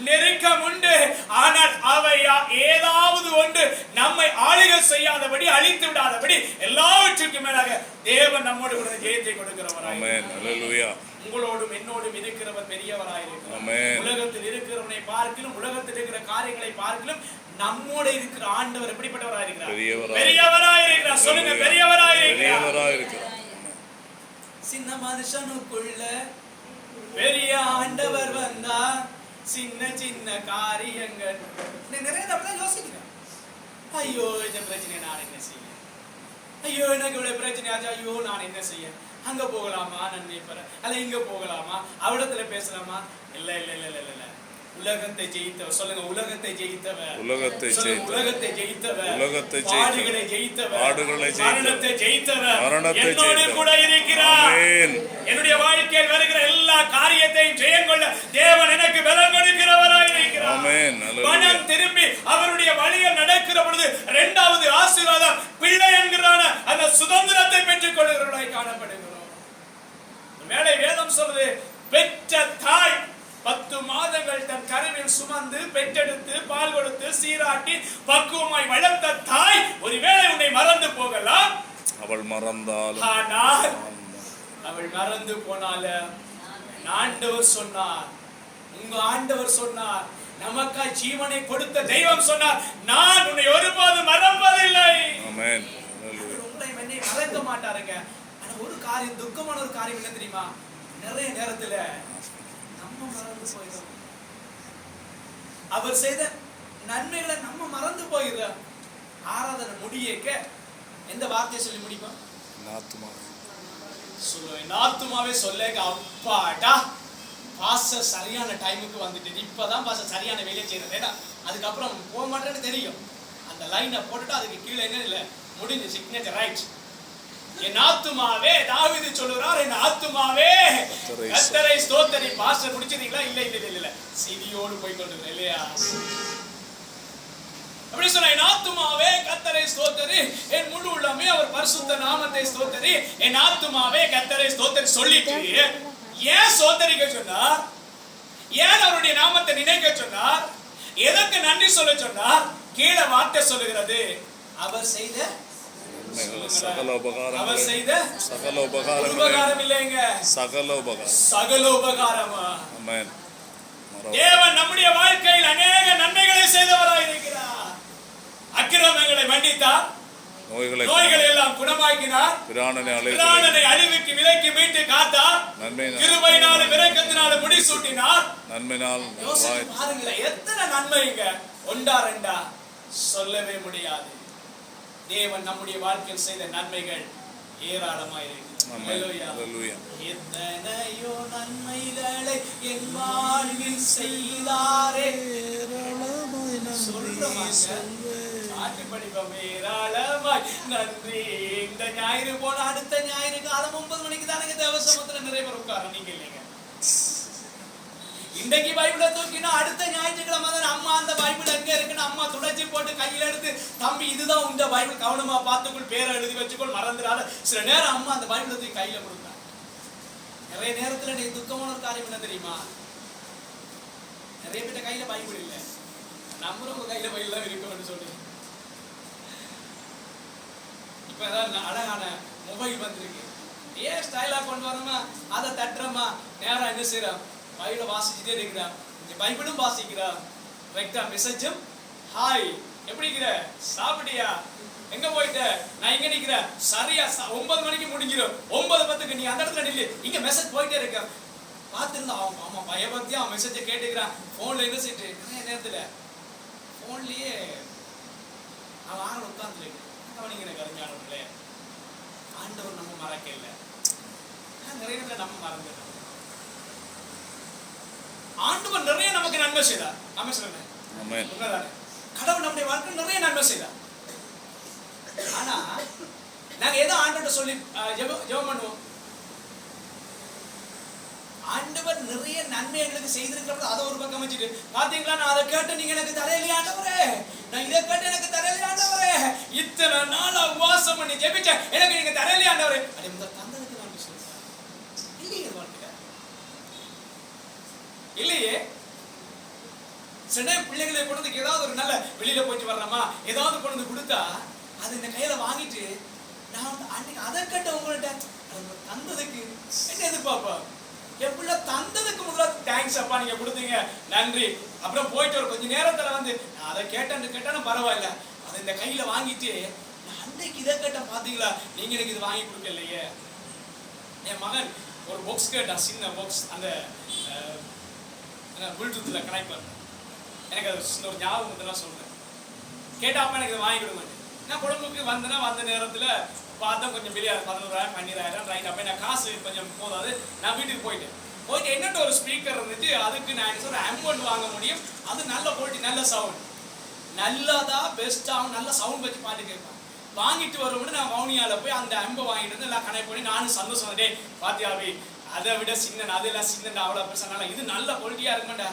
நெருக்கம் உண்டு. ஆனால் அவை ஏதாவது ஒன்று நம்மை ஆளுகை செய்யாதபடி, அழித்து விடாதபடி, எல்லாவற்றுக்கும் மேலாக தேவன் நம்மோடு கூட ஜெயத்தை கொடுக்கிறவராய், உங்களோடும் என்னோடும் இருக்கிறவர் பெரியவராயிருக்கிறார். உலகத்தில் இருக்கிறவனை பார்க்கிலும், உலகத்தில் இருக்கிற காரியங்களை பார்க்கிலும் நம்மோட இருக்கிற ஆண்டவர் எப்படிப்பட்டவராயிருக்கிறார்? பெரியவராயிருக்கிறார். சொல்லுங்க, பெரியவராயிருக்கிறார். சின்ன மனுஷனுக்குள்ள பெரிய ஆண்டவர் வந்தா சின்ன சின்ன காரியங்கள் நிறைய யோசிக்கிறேன். ஐயோ இந்த பிரச்சனை நான் என்ன செய்ய, ஐயோ எனக்கு இவ்வளவு பிரச்சனை ஆச்சு, ஐயோ நான் என்ன செய்ய, அங்க போகலாமா நன்மை பெற, அல்ல இங்க போகலாமா, அவிடத்துல பேசலாமா? இல்ல இல்ல இல்ல இல்ல இல்ல, உலகத்தை ஜெயித்தவர். சொல்லுங்க, உலகத்தை ஜெயித்தவர், உலகத்தை ஜெயித்தவர், பாடுகளை ஜெயித்தவர், மரணத்தை ஜெயித்தவர் என்னோடு கூட இருக்கிறார். என்னுடைய வாழ்க்கையில் வருகிற எல்லா காரியத்தையும் ஜெயம் கொள்ள தேவன் எனக்கு பலம் கொடுக்கிறவராய் இருக்கிறார். மனம் திரும்பி அவருடைய வழியில் நடக்கிற பொழுது இரண்டாவது ஆசீர்வாதம் பிள்ளை என்கிறான அந்த சுதந்திரத்தை பெற்றுக் கொள்கிறவர்களாய் காணப்படுகிறோம். மேலே வேதம் சொல்றது, பெற்ற தாய் 10 மாதங்கள் தன் கருவில் சுமந்து பெற்றெடுத்து பால் கொடுத்து சீராட்டி பக்குவமாய் வளர்த்த தாய் ஒருவேளை உன்னை மறந்து போகலாம். அவள் மறந்தாலும், ஆனால் அவள் மறந்து போனால ஆண்டவர் சொன்னார், உங்க ஆண்டவர் சொன்னார், நமக்காய் ஜீவனை கொடுத்த தெய்வம் சொன்னார், நான் உன்னை ஒருபோதும் மறப்பதில்லை. ஆமென். உங்களை மறக்க மாட்டாருங்க. ஆனா ஒரு காரியம், துக்கமான ஒரு காரியம் என்ன தெரியுமா? நிறைய நேரத்துல மறந்து போயிடும். அவர் செய்த நன்மைகளை நம்ம மறந்து போயிடும். ஆராதனை முடியேக்க எந்த வார்த்தையை சொல்லி முடிப்போம்? நாத்துமாவே சொல்லேக, அப்பாடா பாஸ்டர் சரியான டைமுக்கு வந்துட்டு, இப்பதான் பாஸ்டர் சரியான வேலையை செய்யறது. அதுக்கப்புறம் போக மாட்டேன்னு தெரியும். அந்த லைனை போட்டுட்டு அதுக்கு கீழே என்ன இல்லை, முடிஞ்சு சிக்னேச்சர் ரைட். என் ஆத்துமாவே, தாவீது சொல்லுறார், என் ஆத்துமாவே கர்த்தரை ஸ்தோத்திரி. பாஸ்டர் முடிச்சீங்களா? இல்ல இல்ல இல்ல இல்ல, சிதியோடு போய் கொண்டிருக்கிறேன் இல்லையா? அப்படி சொன்ன, என் ஆத்துமாவே கர்த்தரை ஸ்தோத்திரி, என் முழு உள்ளமே அவர் பரிசுத்த நாமத்தை ஸ்தோத்திரி, என் ஆத்துமாவே கர்த்தரை ஸ்தோத்திரி சொல்லிட்டு ஏன் ஸ்தோத்திரிக்க சொன்னார்? ஏன் அவருடைய நாமத்தை நினைக்க சொன்னார்? எதற்கு நன்றி சொல்ல சொன்னார்? கீழே வார்த்தை சொல்லுகிறது, அவர் செய்த சகல உபகாரம், அவர் செய்த சகல உபகாரம், உபகாரம் இல்லைங்க, சகல உபகாரம், சகல உபகாரம். ஆமென். தேவன் நம்முடைய வாழ்க்கையில் अनेक நன்மைகளை செய்தவராய் இருக்கிறார். அக்கிரமங்களை மன்னித்தார், நோய்களை எல்லாம் குணமாக்கினார், பிராணனை அழிவுக்கு விலக்கி மீட்டு காத்தார், கிருபையினாலும் இரக்கத்தினாலும் முடிசூட்டினார். நன்மையினால் பாருங்க, எத்தனை நன்மைங்க, ஒன்றா ரெண்டா சொல்லவே முடியாது. தேவன் நம்முடைய வாழ்க்கையில் செய்த நன்மைகள் ஏராளமாயிருக்கிறது. எத்தனையோ நன்மைகளை என் வாழ்வில் செய்தாரே, பாட்டு படிப்போம், ஏராளமாய் நன்றி. இந்த ஞாயிறு போன அடுத்த ஞாயிறு காலம் 9 மணிக்கு தானே தேவசமத்துல நிறைய பேர் உட்கார, நீங்க இல்லைங்க. இன்றைக்கு பைபிளை தூக்கினா அடுத்த ஞாயிற்றுக்கிழமை தான் அம்மா அந்த பைபிள் எங்க இருக்குன்னு அம்மா துடைச்சி போட்டு கையில் எடுத்து, தம்பி இதுதான் உங்க பைபிள், கவனமா பார்த்துக்குள், பேரை எழுதி வச்சுக்கொள், மறந்துடாத. சில நேரம் அம்மா அந்த பைபிளை தூக்கி கையில கொடுத்தாங்க. நிறைய நேரத்துல நீ துக்கமான ஒரு காரியம் என்ன தெரியுமா? நிறைய பேர்ட்ட கையில பைபிள் இல்லை, நம்மளும் கையில பைபிள் தான் இருக்கும்னு சொல்லி. இப்ப ஏதாவது அழகான மொபைல் வந்திருக்கு, ஏன் ஸ்டைலா கொண்டு வரமா, அதை தட்டுறமா, நேரம் என்ன செய்யறோம், பைபிளை வாசிச்சுட்டே இருக்கிறான். பைபிளும் வாசிக்கிறான், ரைட்டா மெசேஜும், ஹாய் எப்படி இருக்கிற, சாப்பிட்டியா, எங்க போயிட்ட, நான் இங்க நிக்கிறேன், சரியா 9 மணிக்கு முடிஞ்சிடும், 9:10 நீ அந்த இடத்துல நில்லு, இங்க மெசேஜ் போயிட்டே இருக்க. பார்த்துருந்தா அவன் ஆமா பயபக்தியா அவன் மெசேஜை கேட்டுக்கிறான். போன்ல என்ன செய்யிட்டு நிறைய நேரத்துல போன்லயே அவன் ஆள் உட்கார்ந்து கவனிக்கிற கருஞ்சானே. ஆண்டவர் நம்ம மறக்க இல்லை, நிறைய நேரத்துல நம்ம மறந்துட்டோம். ஆண்டவர் நிறைய நமக்கு நன்மை செய்தார். நம்ம சொல்லுங்க, கடவுள் நம்முடைய வாழ்க்கையில் நிறைய நன்மை செய்தார். ஆனா நாங்க ஏதோ ஆண்டவர்கிட்ட சொல்லி ஜெபம் பண்ணுவோம். ஆண்டவர் நிறைய நன்மை எங்களுக்கு செய்திருக்கிறது, அதை ஒரு பக்கம் வச்சுட்டு, பாத்தீங்களா நான் அதை கேட்டு நீங்க எனக்கு தரையிலே ஆண்டவரே, நான் இதை கேட்டு எனக்கு தரையிலே ஆண்டவரே, இத்தனை நாளா உபவாசம் பண்ணி ஜெபிச்சேன், எனக்கு நீங்க தரையிலே ஆண்டவரே, அதே முதல் தந்ததுக்கு நன்றி சொல்றேன். இல்லையே வாழ்க்கை இல்லையே. சில பிள்ளைகளை கொண்டு வந்து ஏதாவது ஒரு நல்ல வெளியில போயிட்டு வர்றோமா, ஏதாவது கொண்டு வந்து கொடுத்தா அது இந்த கையில வாங்கிட்டு நான் அன்னைக்கு அதை கேட்ட உங்கள்கிட்ட தந்ததுக்கு என்ன எதிர்பார்ப்பா? என் பிள்ளை தந்ததுக்கு முதல்ல தேங்க்ஸ் அப்பா, நீங்க கொடுத்தீங்க, நன்றி. அப்புறம் போயிட்டு ஒரு கொஞ்ச நேரத்துல வந்து நான் அதை கேட்டாலும் பரவாயில்ல, அதை இந்த கையில வாங்கிட்டு நான் அன்னைக்கு இதை கேட்டேன் பாத்தீங்களா, நீங்க எனக்கு இது வாங்கி கொடுக்கலையே. என் மகன் ஒரு பாக்ஸ் கேட்டான், சின்ன பாக்ஸ், அந்த ப்ளூடூத்ல கனெக்ட் பண்ண. எனக்கு அது ஒரு ஞாபகம் தான் சொல்றேன். கேட்டா அப்பா எனக்கு இதை வாங்கி கொடுங்க. நான் குடும்பத்துக்கு வந்த நேரத்துல பார்த்தா கொஞ்சம் வெளியே 11,000 12,000 ரைட். அப்போ நான் காசு கொஞ்சம் போதாது, நான் வீட்டுக்கு போயிட்டு என்னட்ட ஒரு ஸ்பீக்கர் இருந்துச்சு. அதுக்கு நான் என்ன சொல்றேன், M1 வாங்க முடியும், அது நல்ல குவாலிட்டி, நல்ல சவுண்ட், நல்லதா பெஸ்ட்டாகவும் நல்ல சவுண்ட் வச்சு பாட்டு கேட்பேன். வாங்கிட்டு வரும்போது நான் வவுனியால போய் அந்த அம்பை வாங்கிட்டு வந்து எல்லாம் கனெக்ட் பண்ணி நானும் சந்தோஷம், டே பாத்தியாவே அதை விட சின்ன, அதெல்லாம் சின்ன, அவ்வளோ பெருசாக இது நல்ல குவாலிட்டியா இருக்குமாண்டா,